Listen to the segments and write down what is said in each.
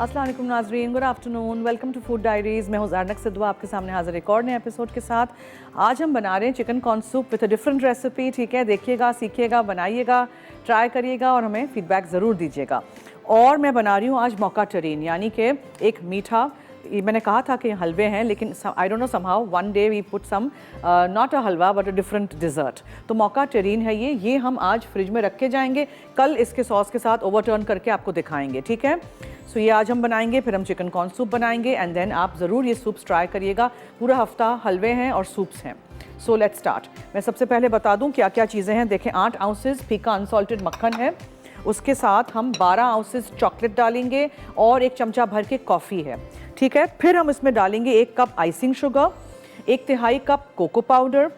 अस्सलाम वालेकुम नाज़रीन, good afternoon, welcome to food diaries. मैं हूँ ज़ारनक सिद्दवा आपके सामने हाज़िर एक और नए एपिसोड के साथ। आज हम बना रहे हैं chicken corn soup with a different recipe. ठीक है, देखिएगा, सीखिएगा, बनाइएगा, ट्राई करिएगा और हमें फीडबैक ज़रूर दीजिएगा। और मैं बना रही हूँ आज मौका टरीन, यानी कि एक मीठा। मैंने कहा था कि हलवे हैं, लेकिन I don't know somehow one day we put some not a halwa but a different dessert. तो मौका टेरीन है ये हम आज फ्रिज में रख के जाएंगे, कल इसके सॉस के साथ ओवरटर्न करके आपको दिखाएंगे। ठीक है, सो ये आज हम बनाएंगे, फिर हम चिकन कॉर्न सूप बनाएंगे एंड देन आप ज़रूर ये सूप्स ट्राई करिएगा। पूरा हफ्ता हलवे हैं और सूप्स हैं। So let's start. मैं सबसे पहले बता दूं क्या क्या चीज़ें हैं। देखें, 8 आउंसेस फीका अनसॉल्टेड मक्खन है, उसके साथ हम 12 आउंसेस चॉकलेट डालेंगे और 1 चमचा भर के कॉफ़ी है। ठीक है, फिर हम इसमें डालेंगे 1 cup icing sugar, 1/3 cup cocoa powder,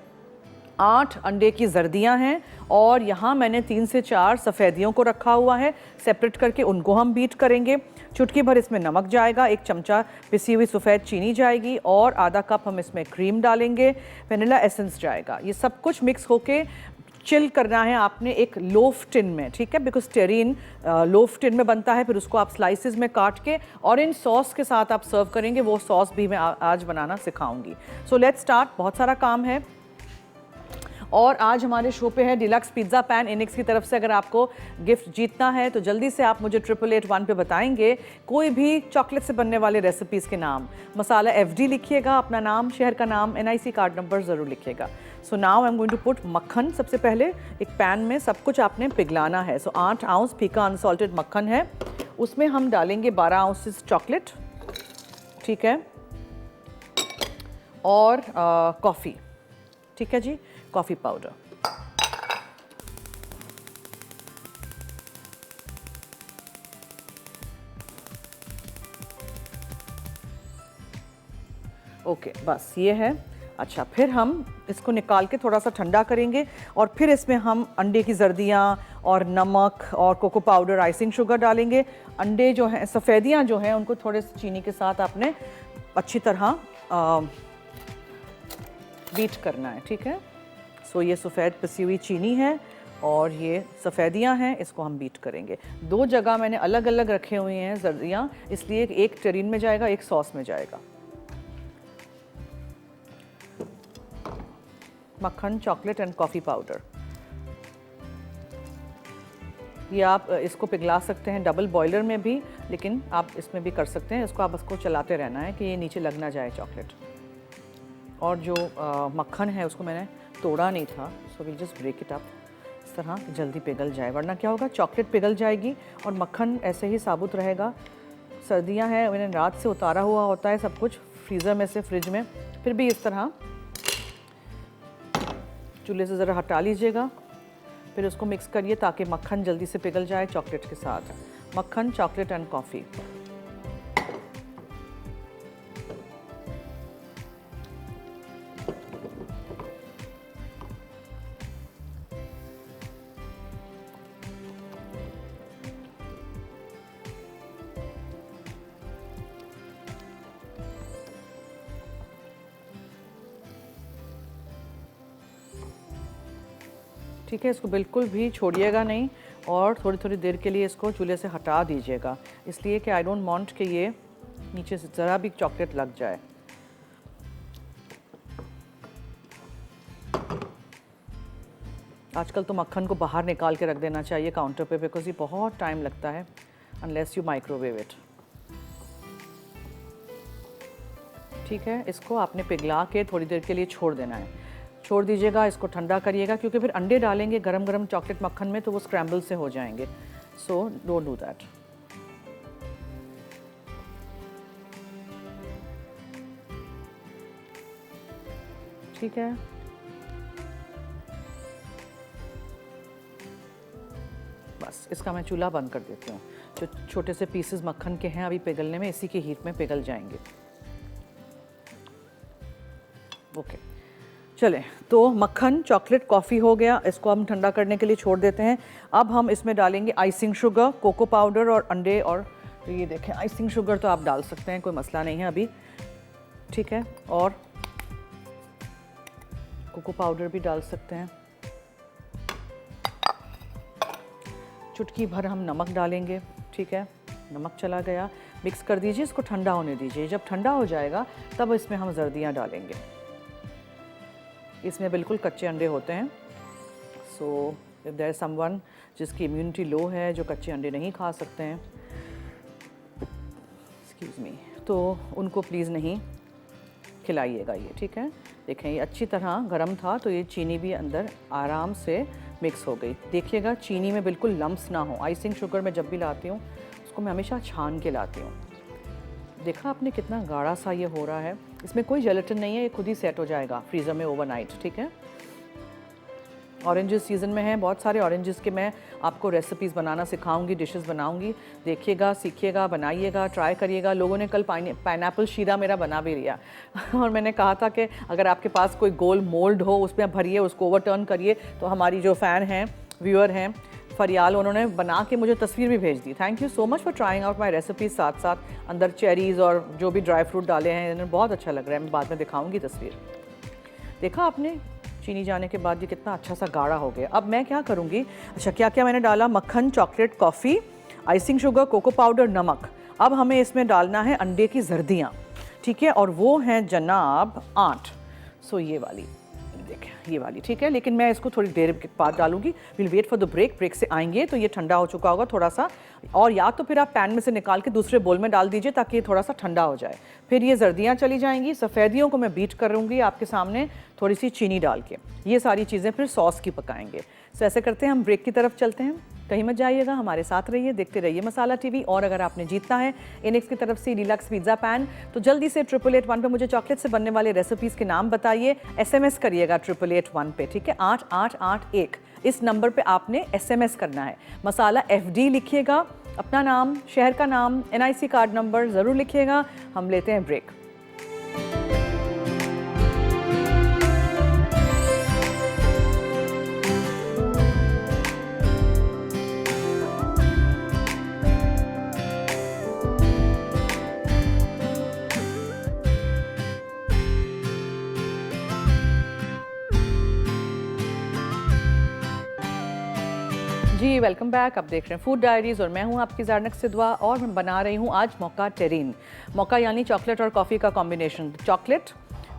8 अंडे की जर्दियाँ हैं और यहाँ मैंने 3 से 4 सफ़ेदियों को रखा हुआ है सेपरेट करके, उनको हम बीट करेंगे। चुटकी भर इसमें नमक जाएगा, 1 चमचा पिसी हुई सफ़ेद चीनी जाएगी और आधा कप हम इसमें क्रीम डालेंगे, वनीला एसेंस जाएगा। ये सब कुछ मिक्स होके चिल करना है आपने एक लोफ टिन में। ठीक है, बिकॉज टेरीन लोफ टिन में बनता है, फिर उसको आप स्लाइसिस में काट के और इन सॉस के साथ आप सर्व करेंगे। वो सॉस भी मैं आज बनाना सिखाऊंगी। So let's start. बहुत सारा काम है और आज हमारे शो पे है डिलक्स पिज़्ज़ा पैन इनिक्स की तरफ से। अगर आपको गिफ्ट जीतना है तो जल्दी से आप मुझे 8881 पे बताएंगे कोई भी चॉकलेट से बनने वाले रेसिपीज़ के नाम। मसाला FD लिखिएगा, अपना नाम, शहर का नाम, NIC कार्ड नंबर ज़रूर लिखिएगा। So now I am going to put makkhan. सबसे पहले एक पैन में सब कुछ आपने पिघलाना है। सो 8 आउंस फीका अनसॉल्टेड मक्खन है, उसमें हम डालेंगे 12 आउंसेस चॉकलेट। ठीक है, और कॉफ़ी। ठीक है जी, कॉफ़ी पाउडर। ओके, बस ये है। अच्छा, फिर हम इसको निकाल के थोड़ा सा ठंडा करेंगे और फिर इसमें हम अंडे की जर्दियाँ और नमक और कोको पाउडर, आइसिंग शुगर डालेंगे। अंडे जो हैं, सफ़ेदियाँ जो हैं, उनको थोड़े से चीनी के साथ आपने अच्छी तरह बीट करना है। ठीक है, सो ये सफ़ेद पिसी हुई चीनी है और ये सफ़ेदियाँ हैं, इसको हम बीट करेंगे। 2 जगह मैंने अलग अलग रखे हुए हैं जर्दियाँ, इसलिए एक टेरीन में जाएगा, एक सॉस में जाएगा। मक्खन, चॉकलेट एंड कॉफ़ी पाउडर। ये आप इसको पिघला सकते हैं डबल बॉयलर में भी, लेकिन आप इसमें भी कर सकते हैं। इसको आप इसको चलाते रहना है कि ये नीचे लग ना जाए चॉकलेट। और जो मक्खन है उसको मैंने तोड़ा नहीं था, so we just break it up इस तरह, जल्दी पिघल जाए, वरना क्या होगा, चॉकलेट पिघल जाएगी और मक्खन ऐसे ही साबुत रहेगा। सर्दियां हैं, मैंने रात से उतारा हुआ होता है सब कुछ फ्रीज़र में से, फ्रिज में, फिर भी इस तरह चूल्हे से ज़रा हटा लीजिएगा, फिर उसको मिक्स करिए ताकि मक्खन जल्दी से पिघल जाए चॉकलेट के साथ। मक्खन, चॉकलेट एंड कॉफ़ी। ठीक है, इसको बिल्कुल भी छोड़िएगा नहीं और थोड़ी थोड़ी देर के लिए इसको चूल्हे से हटा दीजिएगा, इसलिए कि आई डोंट वांट कि ये नीचे से ज़रा भी चॉकलेट लग जाए। आजकल तो मक्खन को बाहर निकाल के रख देना चाहिए काउंटर पे, बिकॉज ये बहुत टाइम लगता है अनलेस यू माइक्रोवेव इट। ठीक है, इसको आपने पिघला के थोड़ी देर के लिए छोड़ देना है, छोड़ दीजिएगा, इसको ठंडा करिएगा, क्योंकि फिर अंडे डालेंगे गरम गरम चॉकलेट मक्खन में तो वो स्क्रैम्बल से हो जाएंगे। So don't do that. ठीक है, बस इसका मैं चूल्हा बंद कर देती हूँ। जो छोटे से पीसेस मक्खन के हैं अभी पिघलने में, इसी की हीट में पिघल जाएंगे। ओके, चलें, तो मक्खन, चॉकलेट, कॉफ़ी हो गया, इसको हम ठंडा करने के लिए छोड़ देते हैं। अब हम इसमें डालेंगे आइसिंग शुगर, कोको पाउडर और अंडे। और तो ये देखें, आइसिंग शुगर तो आप डाल सकते हैं, कोई मसला नहीं है अभी। ठीक है, और कोको पाउडर भी डाल सकते हैं। चुटकी भर हम नमक डालेंगे। ठीक है, नमक चला गया। मिक्स कर दीजिए, इसको ठंडा होने दीजिए। जब ठंडा हो जाएगा तब इसमें हम जर्दियाँ डालेंगे। इसमें बिल्कुल कच्चे अंडे होते हैं, so if there is someone जिसकी इम्यूनिटी लो है, जो कच्चे अंडे नहीं खा सकते हैं, एक्सक्यूज़ मी, तो उनको प्लीज़ नहीं खिलाइएगा ये, ठीक है। देखें ये अच्छी तरह गर्म था, तो ये चीनी भी अंदर आराम से मिक्स हो गई। देखिएगा चीनी में बिल्कुल लम्प्स ना हो। आइसिंग शुगर मैं जब भी लाती हूँ उसको मैं हमेशा छान के लाती हूँ। देखा आपने कितना गाढ़ा सा ये हो रहा है। इसमें कोई जेलेटिन नहीं है, ये खुद ही सेट हो जाएगा फ्रीज़र में ओवरनाइट, ठीक है। ऑरेंजेस सीज़न में हैं, बहुत सारे ऑरेंजेस के मैं आपको रेसिपीज़ बनाना सिखाऊंगी, डिशेस बनाऊंगी। देखिएगा, सीखिएगा, बनाइएगा, ट्राई करिएगा। लोगों ने कल पाइनएप्पल शीरा मेरा बना भी लिया और मैंने कहा था कि अगर आपके पास कोई गोल मोल्ड हो उसमें आप भरिए, उसको ओवरटर्न करिए। तो हमारी जो फ़ैन हैं, व्यूअर हैं फरियाल, उन्होंने बना के मुझे तस्वीर भी भेज दी। Thank you so much for trying out my recipes. साथ साथ अंदर चेरीज़ और जो भी ड्राई फ्रूट डाले हैं, इन्हें बहुत अच्छा लग रहा है। मैं बाद में दिखाऊँगी तस्वीर। देखा आपने चीनी जाने के बाद ये कितना अच्छा सा गाढ़ा हो गया। अब मैं क्या करूँगी, अच्छा क्या क्या मैंने डाला, मक्खन, chocolate, coffee, icing sugar, cocoa powder, नमक। अब हमें इसमें डालना है अंडे की जर्दियाँ, ठीक है, और वो हैं जनाब 8। सो ये वाली, देखिए ये वाली, ठीक है। लेकिन मैं इसको थोड़ी देर के बाद डालूंगी। Will wait for the break. Break से आएंगे तो ये ठंडा हो चुका होगा थोड़ा सा, और या तो फिर आप पैन में से निकाल के दूसरे बोल में डाल दीजिए ताकि ये थोड़ा सा ठंडा हो जाए। फिर ये जर्दियाँ चली जाएंगी। सफ़ेदियों को मैं बीट करूँगी आपके सामने थोड़ी सी चीनी डाल के। ये सारी चीज़ें फिर सॉस की पकाएंगे। सो ऐसे करते हैं, हम ब्रेक की तरफ चलते हैं। कहीं मत जाइएगा, हमारे साथ रहिए, देखते रहिए मसाला टीवी। और अगर आपने जीतना है इनेक्स की तरफ से डीलक्स पिज़्ज़ा पैन, तो जल्दी से 8881 पे मुझे चॉकलेट से बनने वाले रेसिपीज़ के नाम बताइए। SMS करिएगा 8881 पे, ठीक है, 8881। इस नंबर पे आपने SMS करना है। मसाला FD लिखिएगा, अपना नाम, शहर का नाम, NIC कार्ड नंबर ज़रूर लिखिएगा। हम लेते हैं ब्रेक। जी वेलकम बैक। आप देख रहे हैं फूड डायरीज़ और मैं हूं आपकी ज़ारनक सिद्वा, और मैं बना रही हूं आज मौका टेरीन। मौका यानी चॉकलेट और कॉफ़ी का कॉम्बिनेशन। चॉकलेट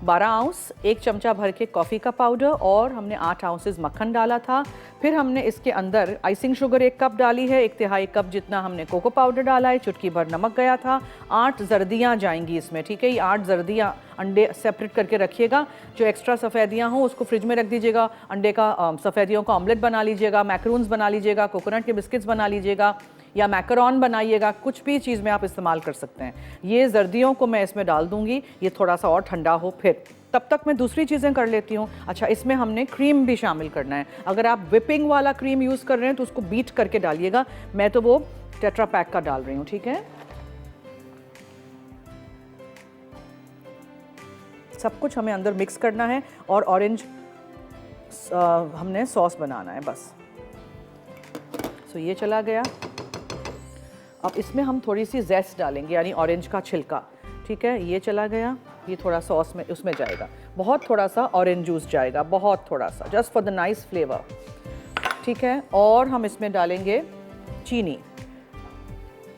12 आउंस, 1 चमचा भर के कॉफ़ी का पाउडर, और हमने 8 आउंसेस मक्खन डाला था। फिर हमने इसके अंदर आइसिंग शुगर 1 कप डाली है, 1/3 कप जितना हमने कोको पाउडर डाला है, चुटकी भर नमक गया था। 8 जर्दियाँ जाएंगी इसमें, ठीक है। ये 8 जर्दियाँ, अंडे सेपरेट करके रखिएगा। जो एक्स्ट्रा सफ़ेदियाँ हों उसको फ्रिज में रख दीजिएगा। अंडे का सफ़ेदियों का ऑमलेट बना लीजिएगा, मैकरून्स बना लीजिएगा, कोकोनट के बिस्किट्स बना लीजिएगा, या मैकरॉन बनाइएगा। कुछ भी चीज़ में आप इस्तेमाल कर सकते हैं। ये जर्दियों को मैं इसमें डाल दूँगी, ये थोड़ा सा और ठंडा हो। फिर तब तक मैं दूसरी चीज़ें कर लेती हूँ। अच्छा, इसमें हमने क्रीम भी शामिल करना है। अगर आप विपिंग वाला क्रीम यूज़ कर रहे हैं तो उसको बीट करके डालिएगा। मैं तो वो टेट्रा पैक का डाल रही हूँ, ठीक है। सब कुछ हमें अंदर मिक्स करना है, और ऑरेंज हमने सॉस बनाना है बस। सो ये चला गया। अब इसमें हम थोड़ी सी जेस्ट डालेंगे, यानी ऑरेंज का छिलका, ठीक है। ये चला गया, ये थोड़ा सॉस में उसमें जाएगा। बहुत थोड़ा सा ऑरेंज जूस जाएगा, बहुत थोड़ा सा, just for the nice flavour, ठीक है। और हम इसमें डालेंगे चीनी,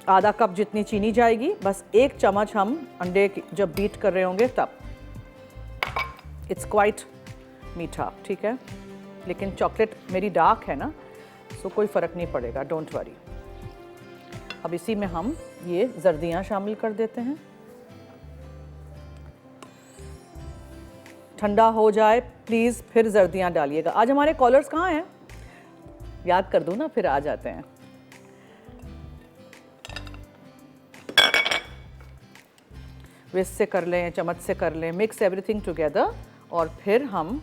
आधा कप जितनी चीनी जाएगी। बस 1 चम्मच हम अंडे जब बीट कर रहे होंगे तब। इट्स क्वाइट मीठा, ठीक है, लेकिन चॉकलेट मेरी डार्क है ना, सो कोई फ़र्क नहीं पड़ेगा, डोंट वरी। अब इसी में हम ये जर्दियाँ शामिल कर देते हैं। ठंडा हो जाए प्लीज़, फिर जर्दियाँ डालिएगा। आज हमारे कॉलर्स कहाँ हैं, याद कर दूँ ना, फिर आ जाते हैं। विस्क से कर लें, चम्मच से कर लें, मिक्स एवरीथिंग टुगेदर, और फिर हम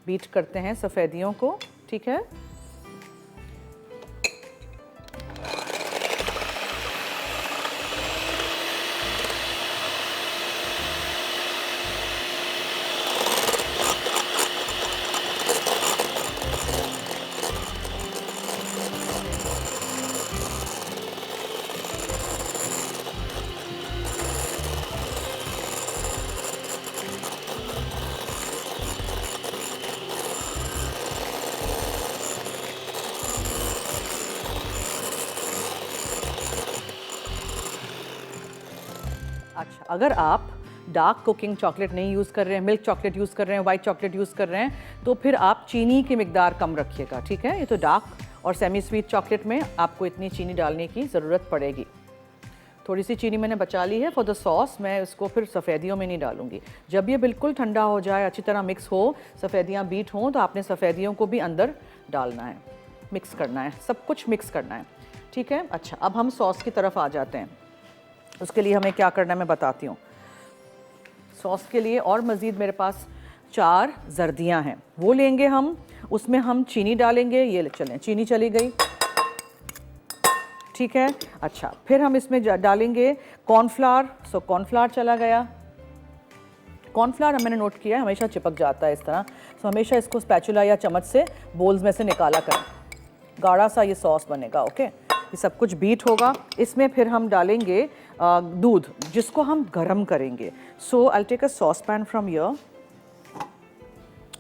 बीट करते हैं सफ़ेदियों को, ठीक है। अगर आप डार्क कुकिंग चॉकलेट नहीं यूज़ कर रहे हैं, मिल्क चॉकलेट यूज़ कर रहे हैं, वाइट चॉकलेट यूज़ कर रहे हैं, तो फिर आप चीनी की मिकदार कम रखिएगा, ठीक है। ये तो डार्क और सेमी स्वीट चॉकलेट में आपको इतनी चीनी डालने की ज़रूरत पड़ेगी। थोड़ी सी चीनी मैंने बचा ली है फॉर द सॉस, मैं इसको फिर सफ़ेदियों में नहीं डालूंगी। जब ये बिल्कुल ठंडा हो जाए, अच्छी तरह मिक्स हो, सफ़ेदियाँ बीट हों, तो आपने सफ़ेदियों को भी अंदर डालना है, मिक्स करना है, सब कुछ मिक्स करना है, ठीक है। अच्छा, अब हम सॉस की तरफ आ जाते हैं। उसके लिए हमें क्या करना है मैं बताती हूँ। सॉस के लिए और मज़ीद मेरे पास 4 जर्दियाँ हैं, वो लेंगे हम, उसमें हम चीनी डालेंगे। ये चलें, चीनी चली गई, ठीक है। अच्छा, फिर हम इसमें डालेंगे कॉर्नफ्लावर। सो कॉर्नफ्लावर चला गया। कॉर्नफ्लावर मैंने नोट किया है हमेशा चिपक जाता है इस तरह, सो हमेशा इसको स्पैचुला या चम्मच से बोल्स में से निकाला करें, गाढ़ा सा ये सॉस बनेगा। ओके, ये सब कुछ बीट होगा। इसमें फिर हम डालेंगे दूध, जिसको हम गरम करेंगे। So I take a sauce pan from here.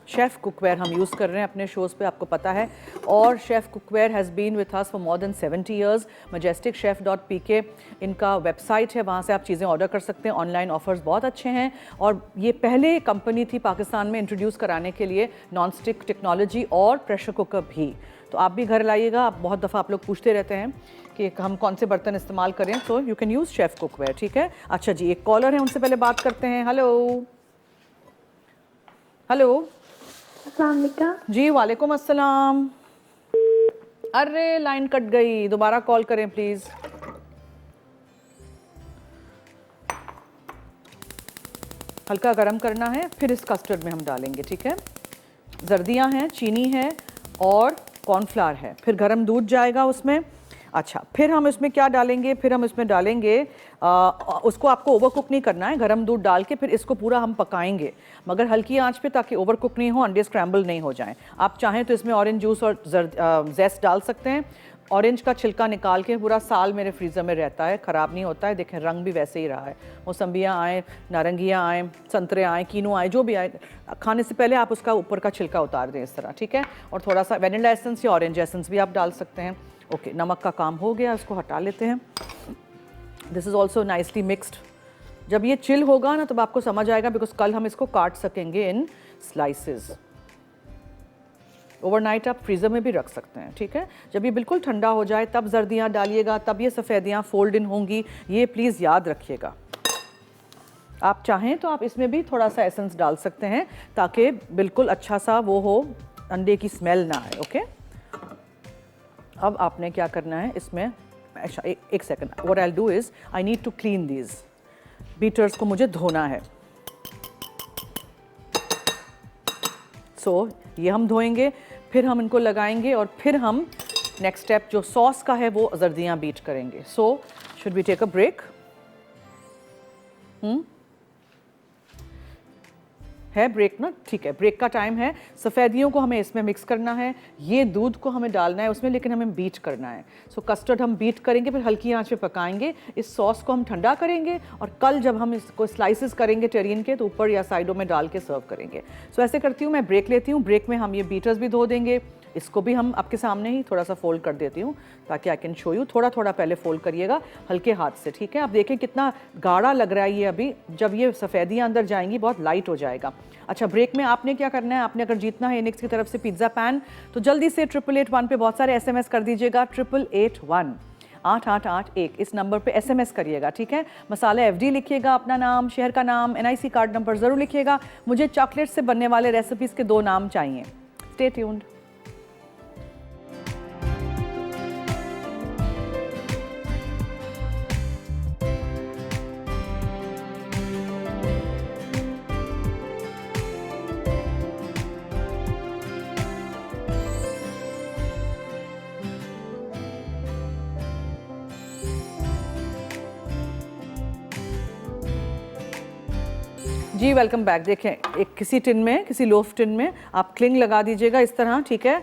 Chef cookware हम यूज़ कर रहे हैं अपने शोज़ पे, आपको पता है। और chef cookware has been with us for more than 70 years. majesticchef.pk इनका वेबसाइट है, वहाँ से आप चीज़ें ऑर्डर कर सकते हैं। ऑनलाइन ऑफ़र्स बहुत अच्छे हैं, और ये पहले कंपनी थी पाकिस्तान में इंट्रोड्यूस कराने के लिए नॉन स्टिक टेक्नोलॉजी और प्रेशर कुकर भी। तो आप भी घर लाइएगा। आप बहुत दफ़ा आप लोग पूछते रहते हैं कि हम कौन से बर्तन इस्तेमाल करें, so you can use chef cookware, ठीक है। अच्छा जी, एक कॉलर है, उनसे पहले बात करते हैं। Hello hello. अस्सलाम वालेकुम। जी वालेकुम अस्सलाम। अरे लाइन कट गई, दोबारा कॉल करें प्लीज़। हल्का गरम करना है, फिर इस कस्टर्ड में हम डालेंगे, ठीक है। जर्दियाँ हैं, चीनी है और कॉर्नफ्लावर है, फिर गरम दूध जाएगा उसमें। अच्छा, फिर हम इसमें क्या डालेंगे, फिर हम इसमें डालेंगे उसको आपको ओवर कुक नहीं करना है, गरम दूध डाल के फिर इसको पूरा हम पकाएंगे, मगर हल्की आंच पे, ताकि ओवर कुक नहीं हो, अंडे स्क्रैम्बल नहीं हो जाएं। आप चाहें तो इसमें ऑरेंज जूस और जेस्ट डाल सकते हैं। ऑरेंज का छिलका निकाल के पूरा साल मेरे फ्रीज़र में रहता है, ख़राब नहीं होता है। देखें, रंग भी वैसे ही रहा है। मौसम्बियाँ आएँ, नारंगियाँ आएँ, संतरे आएँ, कीनू आए, जो भी आए, खाने से पहले आप उसका ऊपर का छिलका उतार दें इस तरह, ठीक है। और थोड़ा सा वैनिला एसेंस या ऑरेंज एसेंस भी आप डाल सकते हैं। ओके, नमक का काम हो गया, इसको हटा लेते हैं। This is also nicely mixed. जब ये चिल होगा ना, तब आपको समझ आएगा, बिकॉज कल हम इसको काट सकेंगे इन स्लाइसेस। ओवरनाइट आप फ्रीज़र में भी रख सकते हैं, ठीक है। जब ये बिल्कुल ठंडा हो जाए तब जर्दियाँ डालिएगा, तब ये सफ़ेदियाँ फोल्ड इन होंगी, ये प्लीज़ याद रखिएगा। आप चाहें तो आप इसमें भी थोड़ा सा एसेंस डाल सकते हैं, ताकि बिल्कुल अच्छा सा वो हो, अंडे की स्मेल ना आए। ओके, अब आपने क्या करना है इसमें, अच्छा एक second, what I will do is I need to clean these beaters को, मुझे धोना है। सो ये हम धोएंगे, फिर हम इनको लगाएंगे, और फिर हम नेक्स्ट स्टेप जो सॉस का है वो जर्दियाँ बीट करेंगे। So should we take a break? है ब्रेक ना, ठीक है, ब्रेक का टाइम है। सफ़ेदियों को हमें इसमें मिक्स करना है, ये दूध को हमें डालना है उसमें, लेकिन हमें बीट करना है। सो कस्टर्ड हम बीट करेंगे, फिर हल्की आंच पे पकाएंगे। इस सॉस को हम ठंडा करेंगे, और कल जब हम इसको स्लाइसेस करेंगे टेरियन के, तो ऊपर या साइडों में डाल के सर्व करेंगे। सो ऐसे करती हूँ मैं, ब्रेक लेती हूँ। ब्रेक में हम ये बीटर्स भी धो देंगे, इसको भी हम आपके सामने ही थोड़ा सा फोल्ड कर देती हूँ, ताकि आई कैन शो यू। थोड़ा थोड़ा पहले फोल्ड करिएगा हल्के हाथ से, ठीक है। आप देखें कितना गाढ़ा लग रहा है ये अभी, जब ये सफ़ेदियाँ अंदर जाएंगी बहुत लाइट हो जाएगा। अच्छा, ब्रेक में आपने क्या करना है, आपने अगर जीतना है एनिक्स की तरफ से पिज़्ज़ा पैन, तो जल्दी से 8881 पे बहुत सारे SMS कर दीजिएगा। 8881 8881 इस नंबर पे SMS करिएगा, ठीक है। मसाला FD लिखिएगा, अपना नाम, शहर का नाम, NIC कार्ड नंबर ज़रूर लिखिएगा। मुझे चॉकलेट से बनने वाले रेसिपीज़ के 2 नाम चाहिए। Stay tuned. जी वेलकम बैक। देखें, एक किसी टिन में, किसी लोफ टिन में आप क्लिंग लगा दीजिएगा इस तरह, ठीक है।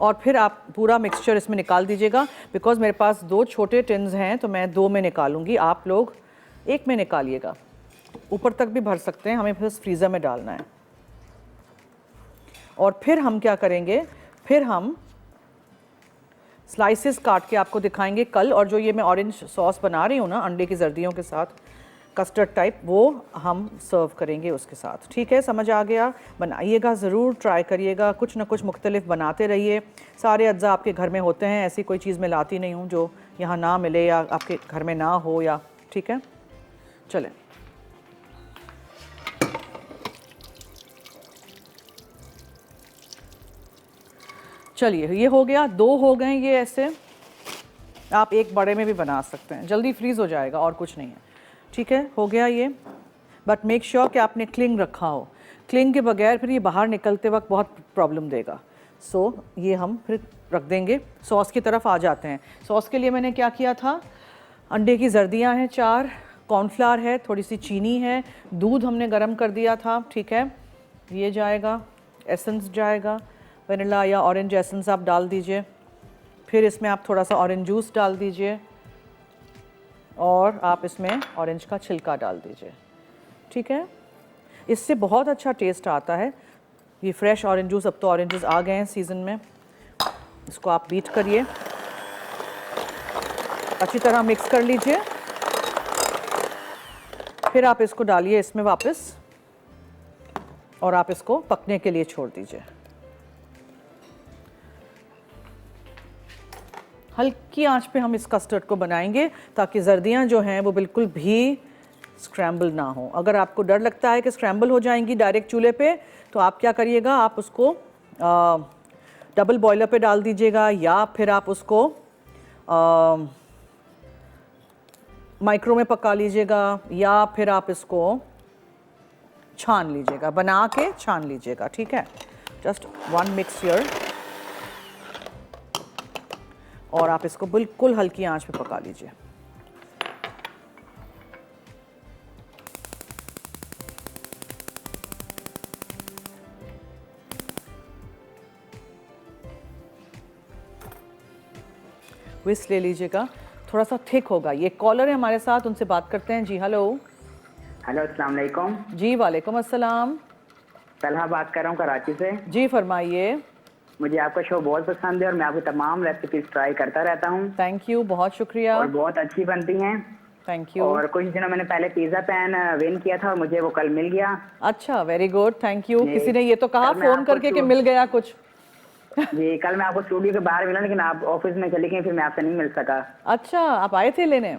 और फिर आप पूरा मिक्सचर इसमें निकाल दीजिएगा। बिकॉज मेरे पास 2 छोटे टिन्स हैं, तो मैं 2 में निकालूंगी, आप लोग 1 में निकालिएगा। ऊपर तक भी भर सकते हैं, हमें बस फ्रीज़र में डालना है। और फिर हम क्या करेंगे, फिर हम स्लाइसेस काट के आपको दिखाएंगे कल। और जो ये मैं ऑरेंज सॉस बना रही हूँ ना अंडे की जर्दियों के साथ, कस्टर्ड टाइप, वो हम सर्व करेंगे उसके साथ। ठीक है, समझ आ गया? बनाइएगा ज़रूर, ट्राई करिएगा, कुछ ना कुछ मुख्तलिफ बनाते रहिए। सारे अज्जा आपके घर में होते हैं, ऐसी कोई चीज़ मैं लाती नहीं हूँ जो यहाँ ना मिले या आपके घर में ना हो या, ठीक है। चलें, चलिए ये हो गया, 2 हो गए ये ऐसे। आप एक बड़े में भी बना सकते हैं, जल्दी फ्रीज़ हो जाएगा और कुछ नहीं है। ठीक है, हो गया ये। बट मेक श्योर कि आपने क्लिंग रखा हो, क्लिंग के बगैर फिर ये बाहर निकलते वक्त बहुत प्रॉब्लम देगा। सो ये हम फिर रख देंगे। सॉस की तरफ आ जाते हैं। सॉस के लिए मैंने क्या किया था, अंडे की जर्दियाँ हैं 4, कॉर्नफ्लावर है, थोड़ी सी चीनी है, दूध हमने गर्म कर दिया था। ठीक है, ये जाएगा, एसेंस जाएगा, वनीला या ऑरेंज एसेंस आप डाल दीजिए। फिर इसमें आप थोड़ा सा ऑरेंज जूस डाल दीजिए और आप इसमें ऑरेंज का छिलका डाल दीजिए। ठीक है, इससे बहुत अच्छा टेस्ट आता है। ये फ्रेश ऑरेंज जूस, अब तो ऑरेंजेस आ गए हैं सीज़न में। इसको आप बीट करिए, अच्छी तरह मिक्स कर लीजिए। फिर आप इसको डालिए इसमें वापस और आप इसको पकने के लिए छोड़ दीजिए। हल्की आंच पे हम इस कस्टर्ड को बनाएंगे ताकि जर्दियाँ जो हैं वो बिल्कुल भी स्क्रैम्बल ना हो। अगर आपको डर लगता है कि स्क्रैम्बल हो जाएंगी डायरेक्ट चूल्हे पे, तो आप क्या करिएगा, आप उसको डबल बॉयलर पे डाल दीजिएगा या फिर आप उसको माइक्रो में पका लीजिएगा या फिर आप इसको छान लीजिएगा, बना के छान लीजिएगा। ठीक है, जस्ट 1 मिक्स हियर और आप इसको बिल्कुल हल्की आंच पे पका लीजिए। विस्क ले लीजिएगा, थोड़ा सा थिक होगा। ये कॉलर है हमारे साथ, उनसे बात करते हैं। जी हेलो। हेलो, अस्सलाम वालेकुम। जी वालेकुम अस्सलाम। तलहा बात कर रहा हूँ कराची से। जी फरमाइए। मुझे आपका शो बहुत पसंद है और मैं आपकी तमाम रेसिपीज ट्राई करता रहता हूँ। थैंक यू, बहुत शुक्रिया। और बहुत अच्छी बनती हैं। Thank you. और कुछ दिनों मैंने पहले पिज़्ज़ा पैन विन किया था और मुझे वो कल मिल गया। अच्छा, वेरी गुड, थैंक यू। जी। किसी ने ये तो कहा कल मैं फ़ोन आपको करके कि मिल गया कुछ। जी, कल मैं आपको स्टूडियो के बाहर मिला लेकिन आप ऑफिस में चली गई, फिर मैं आपसे नहीं मिल सका। अच्छा, आप आए थे लेने?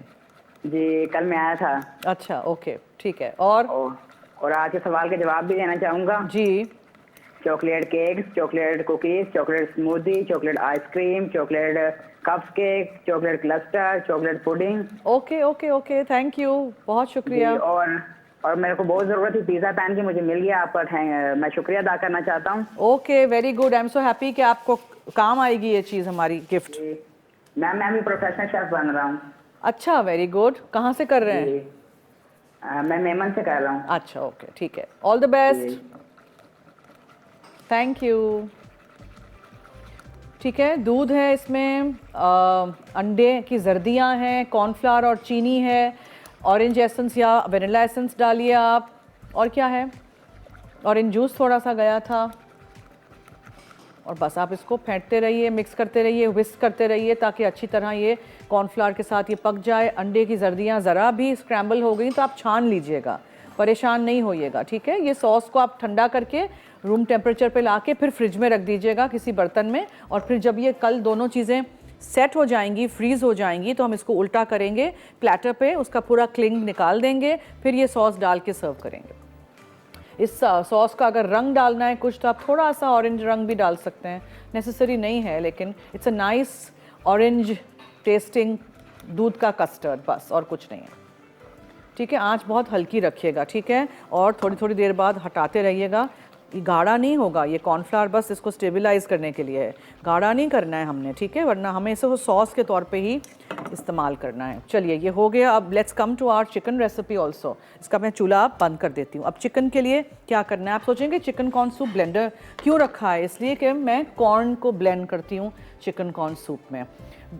जी, कल मैं आया था। अच्छा, ओके, ठीक है। और आज के सवाल के जवाब भी देना चाहूँगा। जी। Chocolate cakes, chocolate cookies, chocolate smoothie, chocolate ice cream, chocolate cups cake, chocolate cluster, chocolate pudding. Okay okay okay, thank you, बहुत शुक्रिया। जी, और मेरे को बहुत ज़रूरत थी पिज़्ज़ा पैन की, मुझे मिल गया। आपका मैं शुक्रिया अदा करना चाहता हूँ। Okay, very good, I am so happy कि आपको काम आएगी ये चीज़, हमारी गिफ्ट। मैम, मैं भी प्रोफेशनल शेफ बन रहा हूँ। अच्छा, वेरी गुड। कहाँ से कर रहे हैं? मैं मेमन से कर रहा हूँ। अच्छा, ओके, ठीक है, all the best, thank you. ठीक है, दूध है इसमें, अंडे की जर्दियाँ हैं, कॉर्नफ्लावर और चीनी है, ऑरेंज एसेंस या वनीला एसेंस डालिए आप। और क्या है, ऑरेंज जूस थोड़ा सा गया था। और बस आप इसको फेंटते रहिए, मिक्स करते रहिए, विस्क करते रहिए ताकि अच्छी तरह ये कॉर्नफ्लावर के साथ ये पक जाए। अंडे की जर्दियाँ ज़रा भी स्क्रैम्बल हो गई तो आप छान लीजिएगा, परेशान नहीं होइएगा। ठीक है, ये सॉस को आप ठंडा करके रूम टेम्परेचर पे लाके फिर फ्रिज में रख दीजिएगा किसी बर्तन में। और फिर जब ये कल दोनों चीज़ें सेट हो जाएंगी, फ्रीज़ हो जाएंगी, तो हम इसको उल्टा करेंगे प्लेटर पे, उसका पूरा क्लिंग निकाल देंगे, फिर ये सॉस डाल के सर्व करेंगे। इस सॉस का अगर रंग डालना है कुछ तो आप थोड़ा सा ऑरेंज रंग भी डाल सकते हैं, नेसेसरी नहीं है, लेकिन it's a nice orange testing दूध का कस्टर्ड, बस और कुछ नहीं है। ठीक है, आंच बहुत हल्की रखिएगा। ठीक है, और थोड़ी थोड़ी देर बाद हटाते रहिएगा। ये गाढ़ा नहीं होगा, ये कॉर्नफ्लावर बस इसको स्टेबलाइज करने के लिए है, गाढ़ा नहीं करना है हमने। ठीक है, वरना हमें इसे सॉस के तौर पे ही इस्तेमाल करना है। चलिए, ये हो गया। अब let's come to our chicken recipe also. इसका मैं चूल्हा बंद कर देती हूँ। अब चिकन के लिए क्या करना है, आप सोचेंगे चिकन कॉर्न सूप ब्लेंडर क्यों रखा है? इसलिए कि मैं कॉर्न को ब्लेंड करती हूँ चिकन कॉर्न सूप में।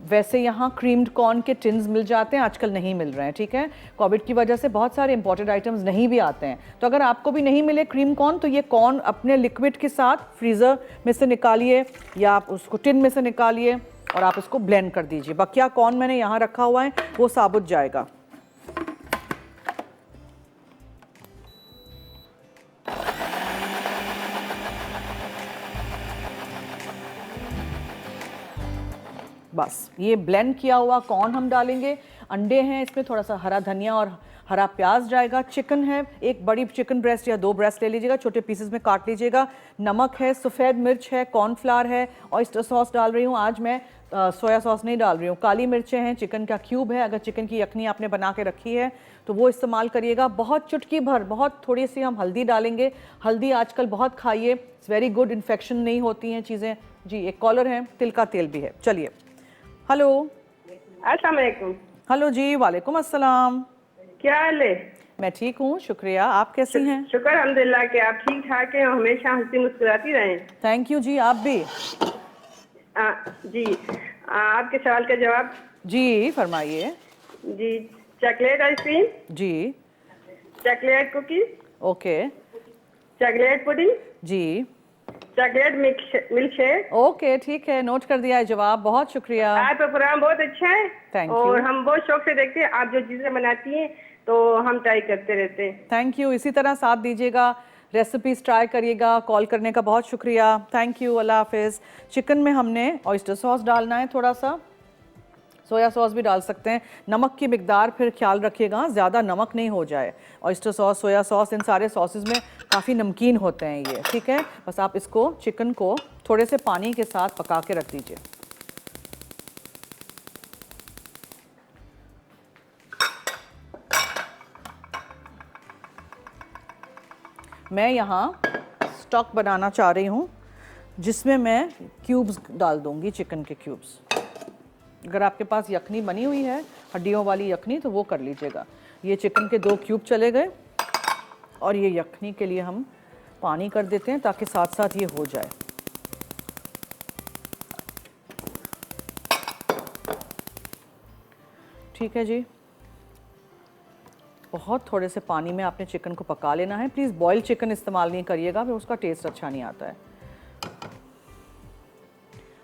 वैसे यहाँ क्रीम्ड कॉर्न के टिन्स मिल जाते हैं, आजकल नहीं मिल रहे हैं। ठीक है, कोविड की वजह से बहुत सारे इंपॉर्टेड आइटम्स नहीं भी आते हैं, तो अगर आपको भी नहीं मिले क्रीम कॉर्न तो ये कॉर्न अपने लिक्विड के साथ फ्रीज़र में से निकालिए या आप उसको टिन में से निकालिए और आप इसको ब्लेंड कर दीजिए। बकिया कॉर्न मैंने यहाँ रखा हुआ है, वो साबुत जाएगा। बस ये ब्लेंड किया हुआ कॉर्न हम डालेंगे, अंडे हैं इसमें, थोड़ा सा हरा धनिया और हरा प्याज जाएगा, चिकन है, एक बड़ी चिकन ब्रेस्ट या 2 ब्रेस्ट ले लीजिएगा, छोटे पीसेस में काट लीजिएगा, नमक है, सफ़ेद मिर्च है, कॉर्नफ्लावर है, ऑयस्टर सॉस डाल रही हूँ आज मैं, सोया सॉस नहीं डाल रही हूँ, काली मिर्चें हैं, चिकन का क्यूब है, अगर चिकन की यखनी आपने बना के रखी है तो वो इस्तेमाल करिएगा, बहुत चुटकी भर, बहुत थोड़ी सी हम हल्दी डालेंगे, हल्दी आजकल बहुत खाइए, इट्स वेरी गुड, इन्फेक्शन नहीं होती हैं चीज़ें। जी एक कॉलर है, तिल का तेल भी है, चलिए। हेलो। अस्सलाम वालेकुम। हेलो जी, वालेकुम अस्सलाम। क्या हाल है? मैं ठीक हूँ, शुक्रिया, आप कैसी हैं? शुक्र अल्हम्दुलिल्लाह कि आप ठीक ठाक हैं और हमेशा हंसी मुस्कुराती रहें। थैंक यू जी, आप भी। जी आपके सवाल का जवाब। जी फरमाइए। जी चॉकलेट आइसक्रीम, जी chocolate cookies, okay. Chocolate pudding, जी चॉकलेट मिल्क शेक। ओके ठीक है, नोट कर दिया है जवाब, बहुत शुक्रिया। आपका प्रोग्राम बहुत अच्छा है Thank और you. हम बहुत शौक से देखते हैं। आप जो चीजें बनाती हैं तो हम ट्राई करते रहते हैं। थैंक यू, इसी तरह साथ दीजिएगा, रेसिपीज ट्राई करिएगा, कॉल करने का बहुत शुक्रिया, थैंक यू, अल्लाह हाफिज़। चिकन में हमने ऑयस्टर सॉस डालना है, थोड़ा सा सोया सॉस भी डाल सकते हैं, नमक की मिकदार फिर ख्याल रखिएगा, ज़्यादा नमक नहीं हो जाए। ऑयस्टर सॉस, सोया सॉस, इन सारे सॉसेज में काफ़ी नमकीन होते हैं ये, ठीक है। बस आप इसको चिकन को थोड़े से पानी के साथ पका के रख दीजिए। मैं यहाँ स्टॉक बनाना चाह रही हूँ जिसमें मैं क्यूब्स डाल दूँगी, चिकन के क्यूब्स। अगर आपके पास यखनी बनी हुई है, हड्डियों वाली यखनी, तो वो कर लीजिएगा। ये चिकन के 2 क्यूब चले गए और ये यखनी के लिए हम पानी कर देते हैं ताकि साथ साथ ये हो जाए। ठीक है जी, बहुत थोड़े से पानी में आपने चिकन को पका लेना है। प्लीज़ बॉयल चिकन इस्तेमाल नहीं करिएगा, फिर उसका टेस्ट अच्छा नहीं आता है।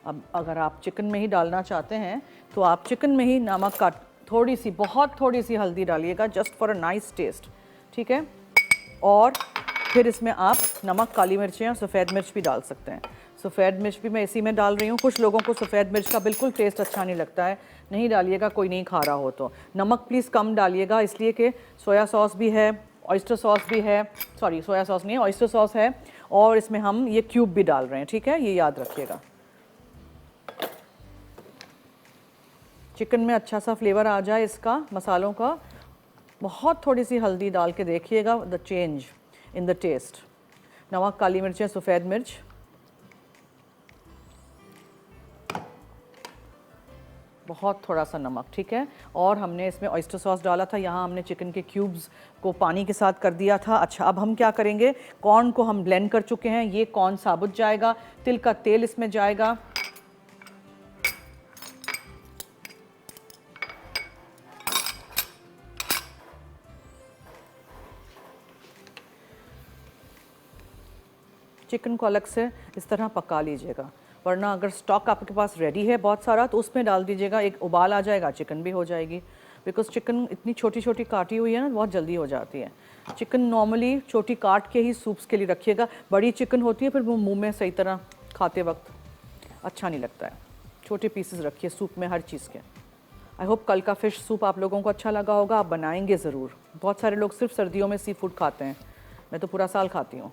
अब अगर आप चिकन में ही डालना चाहते हैं तो आप चिकन में ही नमक का थोड़ी सी, बहुत थोड़ी सी हल्दी डालिएगा, just for a nice test, ठीक है। और फिर इसमें आप नमक, काली मिर्चें और सफ़ेद मिर्च भी डाल सकते हैं। सफ़ेद मिर्च भी मैं इसी में डाल रही हूँ। कुछ लोगों को सफ़ेद मिर्च का बिल्कुल टेस्ट अच्छा नहीं लगता है, नहीं डालिएगा, कोई नहीं खा रहा हो तो। नमक प्लीज़ कम डालिएगा, इसलिए कि सोया सॉस भी है, ऑयस्टर सॉस भी है, सॉरी सोया सॉस नहीं है, ऑयस्टर सॉस है, और इसमें हम ये क्यूब भी डाल रहे हैं, ठीक है, ये याद रखिएगा। चिकन में अच्छा सा फ्लेवर आ जाए इसका, मसालों का, बहुत थोड़ी सी हल्दी डाल के देखिएगा, the change in the taste. नमक, काली मिर्चें, सफ़ेद मिर्च, बहुत थोड़ा सा नमक, ठीक है। और हमने इसमें ऑयस्टर सॉस डाला था, यहाँ हमने चिकन के क्यूब्स को पानी के साथ कर दिया था। अच्छा, अब हम क्या करेंगे, कॉर्न को हम ब्लेंड कर चुके हैं, ये कॉर्न साबुत जाएगा, तिल का तेल इसमें जाएगा। चिकन को अलग से इस तरह पका लीजिएगा, वरना अगर स्टॉक आपके पास रेडी है बहुत सारा तो उसमें डाल दीजिएगा, एक उबाल आ जाएगा, चिकन भी हो जाएगी। बिकॉज चिकन इतनी छोटी छोटी काटी हुई है ना, बहुत जल्दी हो जाती है। चिकन नॉर्मली छोटी काट के ही सूप्स के लिए रखिएगा, बड़ी चिकन होती है फिर वो मुंह में सही तरह खाते वक्त अच्छा नहीं लगता है। छोटे पीसेस रखिए सूप में हर चीज़ के। आई होप कल का फ़िश सूप आप लोगों को अच्छा लगा होगा, आप बनाएंगे ज़रूर। बहुत सारे लोग सिर्फ सर्दियों में सी फूड खाते हैं, मैं तो पूरा साल खाती हूँ।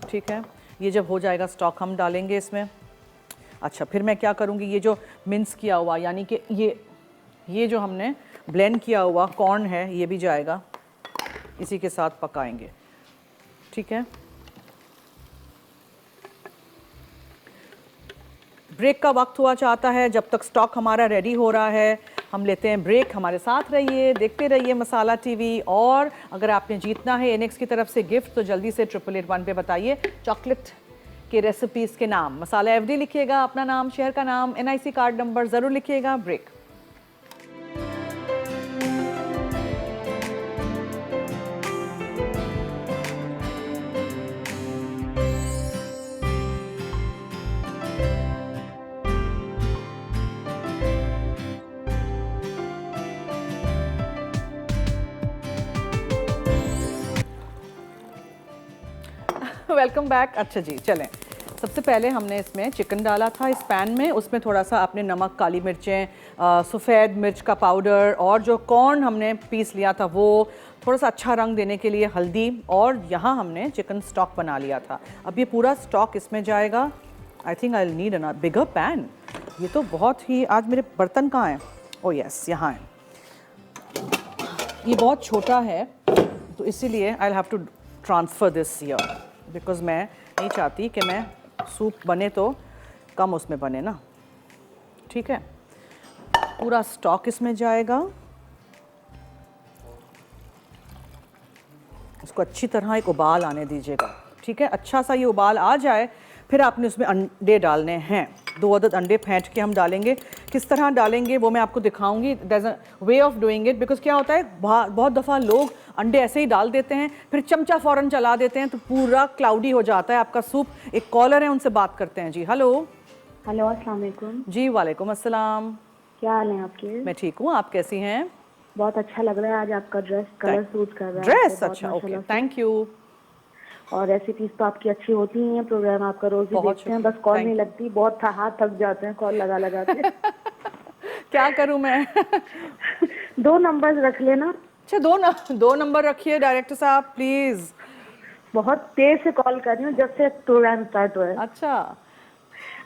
ठीक है, ये जब हो जाएगा स्टॉक हम डालेंगे इसमें। अच्छा, फिर मैं क्या करूँगी, ये जो मिन्स किया हुआ, यानी कि ये जो हमने ब्लेंड किया हुआ कॉर्न है, ये भी जाएगा, इसी के साथ पकाएंगे, ठीक है। ब्रेक का वक्त हुआ चाहता है, जब तक स्टॉक हमारा रेडी हो रहा है हम लेते हैं ब्रेक। हमारे साथ रहिए, देखते रहिए मसाला टीवी। और अगर आपने जीतना है एनेक्स की तरफ से गिफ्ट तो जल्दी से 888 पे बताइए चॉकलेट के रेसिपीज़ के नाम। मसाला एफडी लिखिएगा, अपना नाम, शहर का नाम, NIC कार्ड नंबर ज़रूर लिखिएगा। ब्रेक। Welcome back. अच्छा जी, चलें, सबसे पहले हमने इसमें चिकन डाला था इस पैन में, उसमें थोड़ा सा आपने नमक, काली मिर्चें, सफ़ेद मिर्च का पाउडर और जो कॉर्न हमने पीस लिया था वो, थोड़ा सा अच्छा रंग देने के लिए हल्दी, और यहाँ हमने चिकन स्टॉक बना लिया था। अब ये पूरा स्टॉक इसमें जाएगा। I think I need a bigger pan. ये तो बहुत ही, आज मेरे बर्तन कहाँ हैं? ओह यस, यहाँ है। ये बहुत छोटा है तो इसीलिए I have to transfer this here, because मैं नहीं चाहती कि मैं सूप बने तो कम उसमें बने ना। ठीक है, पूरा स्टॉक इसमें जाएगा। इसको अच्छी तरह एक उबाल आने दीजिएगा। ठीक है, अच्छा सा ये उबाल आ जाए, फिर आपने उसमें अंडे डालने हैं। 2 अदद अंडे फेंट के हम डालेंगे। किस तरह डालेंगे वो मैं आपको दिखाऊंगी। There is a way of doing it, because क्या होता है बहुत दफ़ा लोग अंडे ऐसे ही डाल देते हैं, फिर चमचा फ़ौरन चला देते हैं तो पूरा क्लाउडी हो जाता है आपका सूप। एक कॉलर है, उनसे बात करते हैं जी। हेलो। हेलो, अस्सलाम वालेकुम। जी वालेकुम अस्सलाम। क्या हाल है आपके? मैं ठीक हूँ, आप कैसी हैं? बहुत अच्छा लग रहा है आज आपका ड्रेस, कलर सूट कर रहा है। ड्रेस बहुत अच्छा, माशाल्लाह ओके, से। Thank you. और रेसिपीज तो आपकी अच्छी होती ही हैं, प्रोग्राम आपका रोज ही बहुत देखते हैं, शुक्रिया, बस कॉल thank नहीं you। लगती, बहुत हाथ थक जाते हैं कॉल लगा लगा के। क्या करूँ मैं? 2 नंबर्स रख लेना। अच्छा, 2 नंबर रखिए डायरेक्टर साहब प्लीज़। बहुत देर से कॉल कर रही हूँ, जब से प्रोग्राम स्टार्ट हुआ है। अच्छा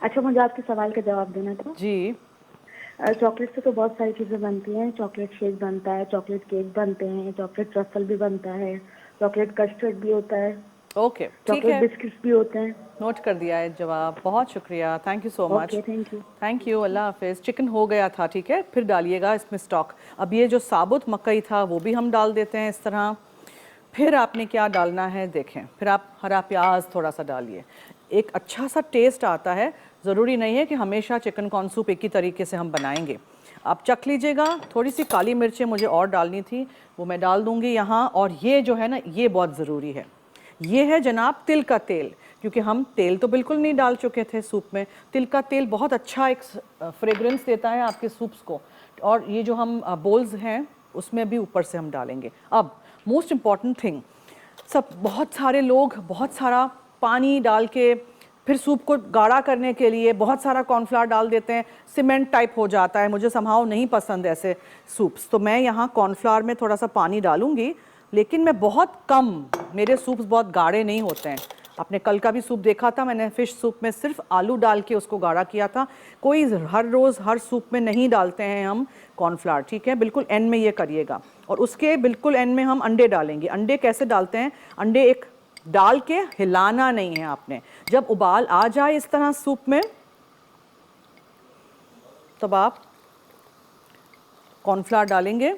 अच्छा, मुझे आपके सवाल का जवाब देना था। जी। चॉकलेट से तो बहुत सारी चीज़ें बनती हैं। चॉकलेट शेक बनता है, चॉकलेट केक बनते हैं, चॉकलेट ट्रफल भी बनता है, चॉकलेट कस्टर्ड भी होता है, ओके ठीक चॉकलेट है, बिस्किट्स भी होते हैं। नोट कर दिया है जवाब। बहुत शुक्रिया, thank you so much. Okay, thank you. Thank you, अल्लाह हाफिज़। चिकन हो गया था, ठीक है, फिर डालिएगा इसमें स्टॉक। अब ये जो साबुत मकई था वो भी हम डाल देते हैं इस तरह। फिर आपने क्या डालना है देखें, फिर आप हरा प्याज थोड़ा सा डालिए, एक अच्छा सा टेस्ट आता है। ज़रूरी नहीं है कि हमेशा चिकन कॉर्न सूप एक ही तरीके से हम बनाएंगे। आप चख लीजिएगा। थोड़ी सी काली मिर्चें मुझे और डालनी थी, वो मैं डाल दूँगी यहाँ। और ये जो है ना, ये बहुत ज़रूरी है, ये है जनाब तिल का तेल, क्योंकि हम तेल तो बिल्कुल नहीं डाल चुके थे सूप में। तिल का तेल बहुत अच्छा एक फ्रेग्रेंस देता है आपके सूप्स को। और ये जो हम बोल्स हैं उसमें भी ऊपर से हम डालेंगे। अब मोस्ट इम्पॉर्टेंट थिंग, सब बहुत सारे लोग बहुत सारा पानी डाल के फिर सूप को गाढ़ा करने के लिए बहुत सारा कॉर्नफ्लावर डाल देते हैं, सीमेंट टाइप हो जाता है। मुझे समहाउ नहीं पसंद ऐसे सूप्स, तो मैं यहाँ कॉर्नफ्लावर में थोड़ा सा पानी डालूंगी, लेकिन मैं बहुत कम। मेरे सूप्स बहुत गाढ़े नहीं होते हैं। आपने कल का भी सूप देखा था, मैंने फ़िश सूप में सिर्फ आलू डाल के उसको गाढ़ा किया था। कोई हर रोज़ हर सूप में नहीं डालते हैं हम कॉर्नफ्लावर, ठीक है। बिल्कुल एंड में ये करिएगा। और उसके बिल्कुल एंड में हम अंडे डालेंगे। अंडे कैसे डालते हैं? अंडे एक डाल के हिलाना नहीं है आपने। जब उबाल आ जाए इस तरह सूप में, तब आप कॉर्नफ्लावर डालेंगे,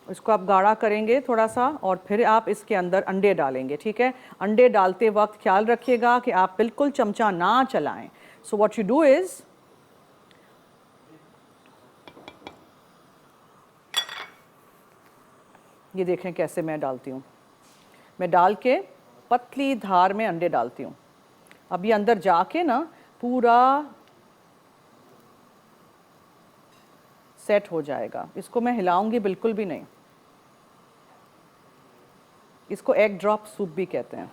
इसको आप गाढ़ा करेंगे थोड़ा सा, और फिर आप इसके अंदर अंडे डालेंगे, ठीक है। अंडे डालते वक्त ख्याल रखिएगा कि आप बिल्कुल चमचा ना चलाएं। So what you do is, ये देखें कैसे मैं डालती हूँ। मैं डाल के पतली धार में अंडे डालती हूँ। अब ये अंदर जाके ना पूरा सेट हो जाएगा। इसको मैं हिलाऊंगी बिल्कुल भी नहीं। इसको एग ड्रॉप सूप भी कहते हैं।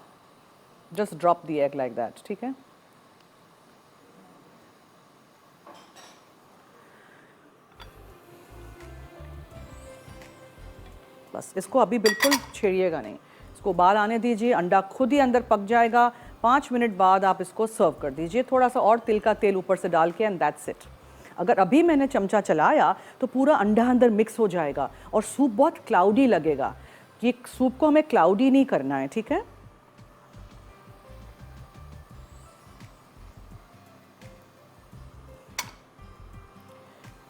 Just drop the egg like that, ठीक है। बस इसको अभी बिल्कुल छेड़िएगा नहीं, इसको उबाल आने दीजिए। अंडा खुद ही अंदर पक जाएगा। 5 मिनट बाद आप इसको सर्व कर दीजिए, थोड़ा सा और तिल का तेल ऊपर से डाल के, एंड दैट्स इट। अगर अभी मैंने चमचा चलाया तो पूरा अंडा अंदर मिक्स हो जाएगा और सूप बहुत क्लाउडी लगेगा। ये सूप को हमें क्लाउडी नहीं करना है, ठीक है।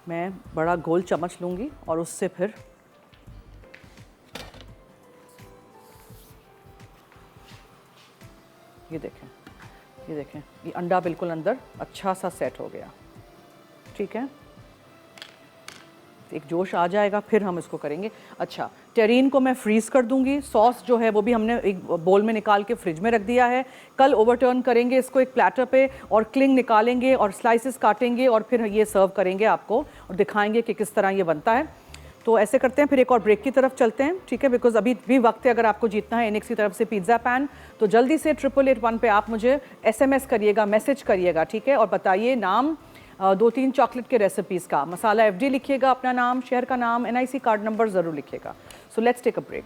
मैं बड़ा गोल चम्मच लूँगी और उससे फिर ये देखें, ये देखें, ये अंडा बिल्कुल अंदर अच्छा सा सेट हो गया, ठीक है। एक जोश आ जाएगा फिर हम इसको करेंगे। अच्छा, टेरीन को मैं फ्रीज़ कर दूंगी। सॉस जो है वो भी हमने एक बोल में निकाल के फ्रिज में रख दिया है। कल ओवरटर्न करेंगे इसको एक प्लेटर पे और क्लिंग निकालेंगे और स्लाइसेस काटेंगे और फिर ये सर्व करेंगे आपको और दिखाएंगे कि किस तरह ये बनता है। तो ऐसे करते हैं, फिर एक और ब्रेक की तरफ चलते हैं, ठीक है, बिकॉज अभी भी वक्त है अगर आपको जीतना है एनेक्स की तरफ से पिज़्ज़ा पैन। तो जल्दी से 8881 पे आप मुझे SMS करिएगा, मैसेज करिएगा, ठीक है, और बताइए नाम 2-3 चॉकलेट के रेसिपीज़ का, मसाला FD लिखिएगा, अपना नाम, शहर का नाम, NIC कार्ड नंबर ज़रूर लिखिएगा। So let's take a break.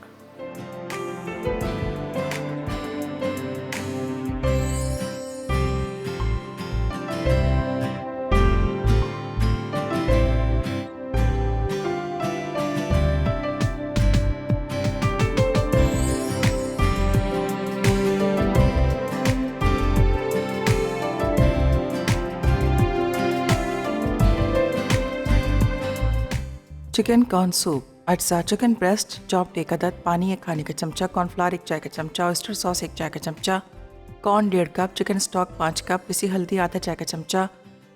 Chicken corn soup, अज्जा चिकन ब्रेस्ट चॉप्ड 1 अदद, पानी 1 खाने का चमचा, कॉर्नफ्लावर 1 चाय का चमचा, ऑयस्टर सॉस 1 चाय का चमचा, corn 1.5 cup, chicken stock 5 cup, पिसी हल्दी आधा चाय का चमचा,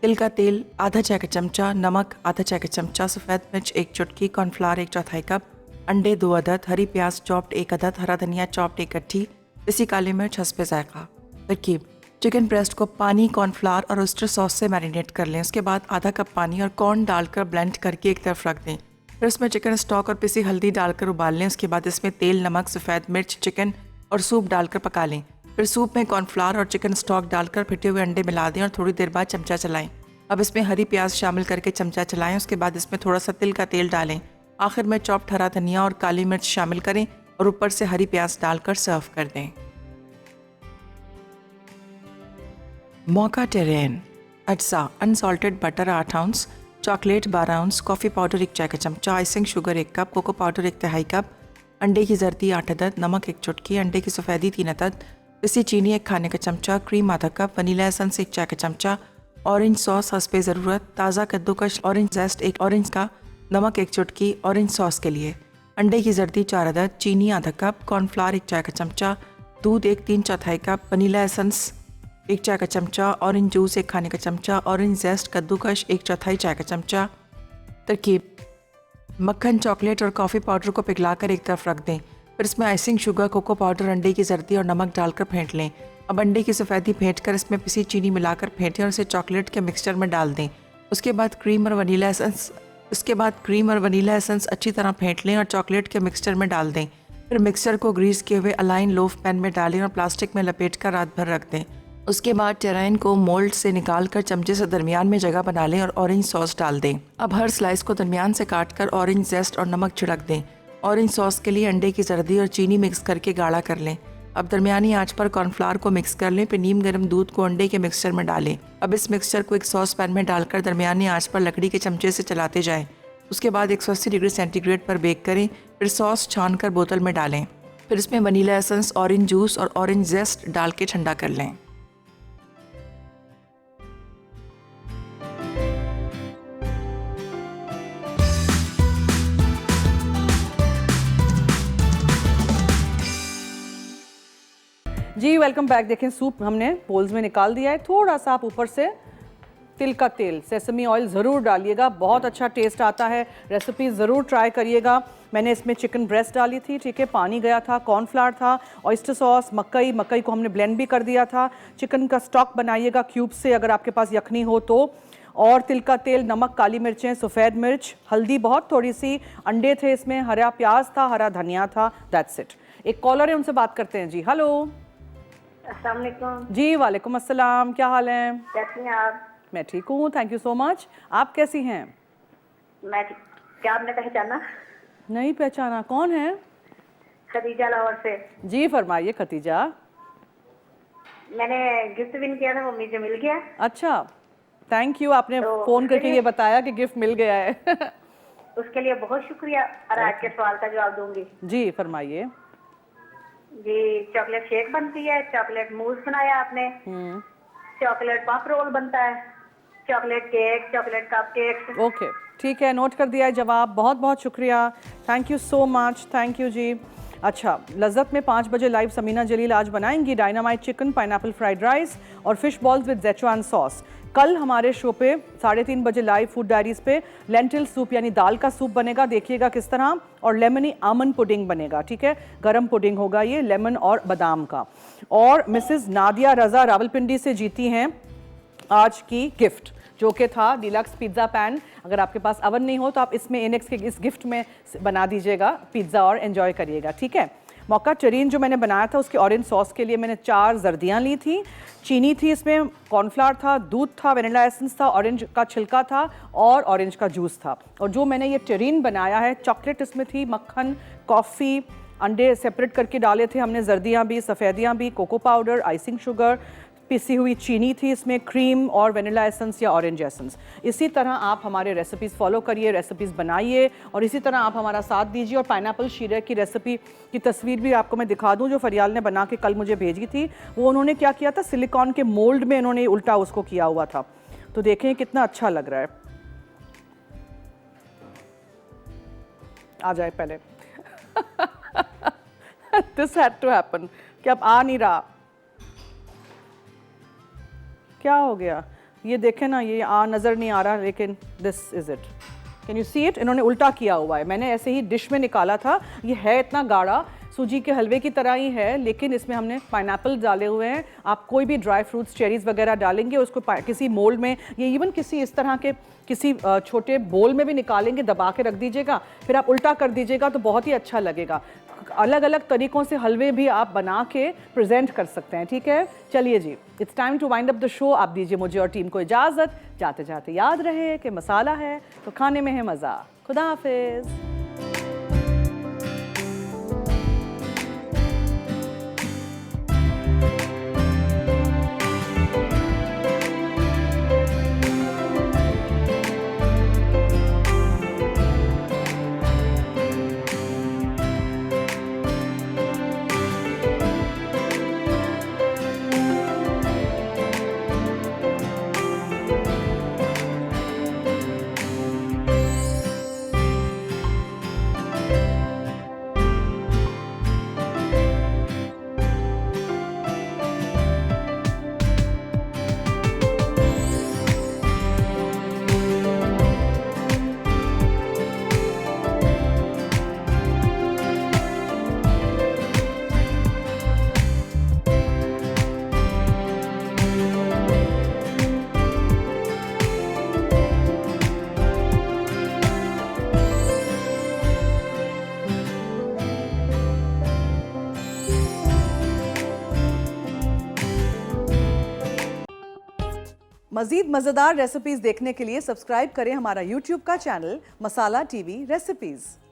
तिल का तेल आधा चाय का चमचा, नमक आधा चाय का चमचा, सफ़ेद मिर्च 1 चुटकी, कॉर्नफ्लावर 1/4 कप, अंडे 2 अदद, हरी प्याज चॉप्ड 1 अदद, हरा धनिया चॉप्ड 1 गट्ठी, पिसी काली मिर्च हस्बे जायका। तरकीब: चिकन ब्रेस्ट को पानी, कॉर्नफ्लावर और ऑयस्टर सॉस से मैरिनेट कर लें। उसके बाद आधा कप पानी और कॉर्न डालकर ब्लेंड करके एक तरफ रख दें। फिर उसमें चिकन स्टॉक और पिसी हल्दी डालकर उबाल लें। उसके बाद इसमें तेल, नमक, सफ़ेद मिर्च, चिकन और सूप डालकर पका लें। फिर सूप में कॉर्नफ्लावर और चिकन स्टॉक डालकर फिटे हुए अंडे मिला दें और थोड़ी देर बाद चमचा चलाएं। अब इसमें हरी प्याज शामिल करके चमचा चलाएं। उसके बाद इसमें थोड़ा सा तिल का तेल डालें। आखिर में चॉप्ड हरा धनिया और काली मिर्च शामिल करें और ऊपर से हरी प्याज डालकर सर्व कर दें। मौका टेरेन, अज्जा unsalted butter 8 ounce, chocolate 12 ounce, coffee powder 1 चाय का चमचा, icing sugar 1 cup, cocoa powder 1/2 cup, अंडे की जर्दी 8 अदद, नमक 1 चुटकी, अंडे की सफ़ेदी 3 अदद, पिसी चीनी 1 खाने का चमचा, क्रीम आधा कप, वनीला एसेंस 1 चाय का चमचा, ऑरेंज सॉस हस्बे ज़रूरत, ताज़ा कद्दूकश ऑरेंज जेस्ट 1 ऑरेंज का, नमक 1 चुटकी ऑरेंज सॉस के लिए, अंडे की जर्दी 4 अदद, चीनी आधा कप, कॉर्नफ्लावर 1 चाय का चमचा, दूध 1 3/4 कप, वनीला एसेंस 1 चाय का चमचा, ऑरेंज जूस 1 खाने का चमचा, ऑरेंज जेस्ट कद्दूकश 1/4 चाय का चमचा। तरकीब: मक्खन, चॉकलेट और कॉफ़ी पाउडर को पिघलाकर एक तरफ रख दें। फिर इसमें आइसिंग शुगर, कोको पाउडर, अंडे की जर्दी और नमक डालकर फेंट लें। अब अंडे की सफ़ेदी फेंट कर इसमें पिसी चीनी मिलाकर फेंटें और इसे चॉकलेट के मिक्सचर में डाल दें। उसके बाद क्रीम और वनीला एसेंस अच्छी तरह फेंट लें और चॉकलेट के मिक्सचर में डाल दें। फिर मिक्सचर को ग्रीस किए हुए अलाइन लोफ पैन में डालें और प्लास्टिक में लपेट कर रात भर रख दें। उसके बाद टेराइन को मोल्ड से निकालकर चमचे से दरमियान में जगह बना लें और ऑरेंज सॉस डाल दें। अब हर स्लाइस को दरमियान से काटकर ऑरेंज जेस्ट और नमक छिड़क दें। ऑरेंज सॉस के लिए अंडे की जर्दी और चीनी मिक्स करके गाढ़ा कर लें। अब दरमियानी आंच पर कॉर्नफ्लावर को मिक्स कर लें। फिर नीम गर्म दूध को अंडे के मिक्सचर में डालें। अब इस मिक्सचर को एक सॉस पैन में डालकर दरमियानी आंच पर लकड़ी के चमचे से चलाते जाएं। उसके बाद 180 डिग्री सेंटीग्रेड पर बेक करें। फिर सॉस छान कर बोतल में डालें। फिर इसमें वनीला एसेंस, ऑरेंज जूस और ऑरेंज जेस्ट डाल के ठंडा कर लें। जी वेलकम बैक। देखें सूप हमने बोल्स में निकाल दिया है। थोड़ा सा आप ऊपर से तिल का तेल, सेसमी ऑयल ज़रूर डालिएगा, बहुत अच्छा टेस्ट आता है। रेसिपी ज़रूर ट्राई करिएगा। मैंने इसमें चिकन ब्रेस्ट डाली थी, ठीक है, पानी गया था, कॉर्नफ्लावर था, ऑयस्टर सॉस, मकई को हमने ब्लेंड भी कर दिया था। चिकन का स्टॉक बनाइएगा क्यूब से अगर आपके पास यखनी हो तो, और तिल का तेल, नमक, काली मिर्चें, सफ़ेद मिर्च, हल्दी बहुत थोड़ी सी, अंडे थे इसमें, हरा प्याज था, हरा धनिया था। That's it. एक कॉलर है, उनसे बात करते हैं। जी हेलो। अस्सलाम वालेकुम। जी वालेकुम अस्सलाम, क्या हाल है? कैसी हैं आप? मैं ठीक हूँ, थैंक यू सो मच। आप कैसी हैं? मैं क्या आपने पहचाना? नहीं पहचाना, कौन है? खदीजा लाहौर से। जी फरमाइए खतीजा। मैंने गिफ्ट विन किया था, वो मुझे मिल गया। अच्छा, थैंक यू, आपने तो फ़ोन करके ये बताया कि गिफ्ट मिल गया है। उसके लिए बहुत शुक्रिया। और आज के सवाल का जवाब दूंगी। जी फरमाइए। जी, चॉकलेट शेक बनती है, चॉकलेट मूस बनाया आपने, चॉकलेट पफ रोल बनता है, chocolate cake, chocolate cup cake. Okay ठीक है, नोट कर दिया है जवाब। बहुत बहुत शुक्रिया, thank you so much, thank you जी। अच्छा, लज़्ज़त में 5 बजे लाइव समीना जलील आज बनाएंगी dynamite chicken, pineapple fried rice और fish balls with Szechuan sauce. कल हमारे शो पे 3:30 बजे लाइव फूड डायरीज पे लेंटिल सूप यानी दाल का सूप बनेगा, देखिएगा किस तरह, और लेमनी आमंड पुडिंग बनेगा, ठीक है, गरम पुडिंग होगा ये लेमन और बादाम का। और मिसेस नादिया रज़ा रावलपिंडी से जीती हैं आज की गिफ्ट। जो कि था डिलक्स पिज़्ज़ा पैन। अगर आपके पास अवन नहीं हो तो आप इसमें इनेक्स के इस गिफ्ट में बना दीजिएगा पिज़्ज़ा और एंजॉय करिएगा, ठीक है। मौका टेरीन जो मैंने बनाया था उसके ऑरेंज सॉस के लिए मैंने 4 जर्दियाँ ली थी, चीनी थी, इसमें कॉर्नफ्लावर था, दूध था, वनीला एसेंस था, ऑरेंज का छिलका था और ऑरेंज का जूस था। और जो मैंने ये टेरीन बनाया है, चॉकलेट इसमें थी, मक्खन, कॉफ़ी, अंडे सेपरेट करके डाले थे हमने, जर्दियाँ भी, सफ़ेदियाँ भी, कोको पाउडर, आइसिंग शुगर, पिसी हुई चीनी थी इसमें, क्रीम और वनीला एसेंस या ऑरेंज एसेंस। इसी तरह आप हमारे रेसिपीज़ फॉलो करिए, रेसिपीज़ बनाइए और इसी तरह आप हमारा साथ दीजिए। और पाइनएप्पल शीरे की रेसिपी की तस्वीर भी आपको मैं दिखा दूं जो फरियाल ने बना के कल मुझे भेजी थी। वो उन्होंने क्या किया था, सिलिकॉन के मोल्ड में उन्होंने उल्टा उसको किया हुआ था, तो देखें कितना अच्छा लग रहा है। आ जाए पहले दिस हैड टू हैपन कि अब आ नहीं रहा, क्या हो गया, ये देखें ना, ये नज़र नहीं आ रहा, लेकिन this is it, can you see it. इन्होंने उल्टा किया हुआ है, मैंने ऐसे ही डिश में निकाला था, ये है इतना गाढ़ा, सूजी के हलवे की तरह ही है, लेकिन इसमें हमने पाइनएप्पल डाले हुए हैं। आप कोई भी ड्राई फ्रूट्स, चेरीज़ वगैरह डालेंगे, उसको किसी मोल्ड में, ये इवन किसी इस तरह के किसी छोटे बोल में भी निकालेंगे, दबा के रख दीजिएगा, फिर आप उल्टा कर दीजिएगा तो बहुत ही अच्छा लगेगा। अलग अलग तरीक़ों से हलवे भी आप बना के प्रेजेंट कर सकते हैं, ठीक है। चलिए जी, it's time to wind up the show. आप दीजिए मुझे और टीम को इजाज़त। जाते जाते याद रहे कि मसाला है तो खाने में है मज़ा। खुदा हाफिज़। मज़ीद मज़ेदार रेसिपीज़ देखने के लिए सब्सक्राइब करें हमारा YouTube का चैनल मसाला टीवी रेसिपीज़।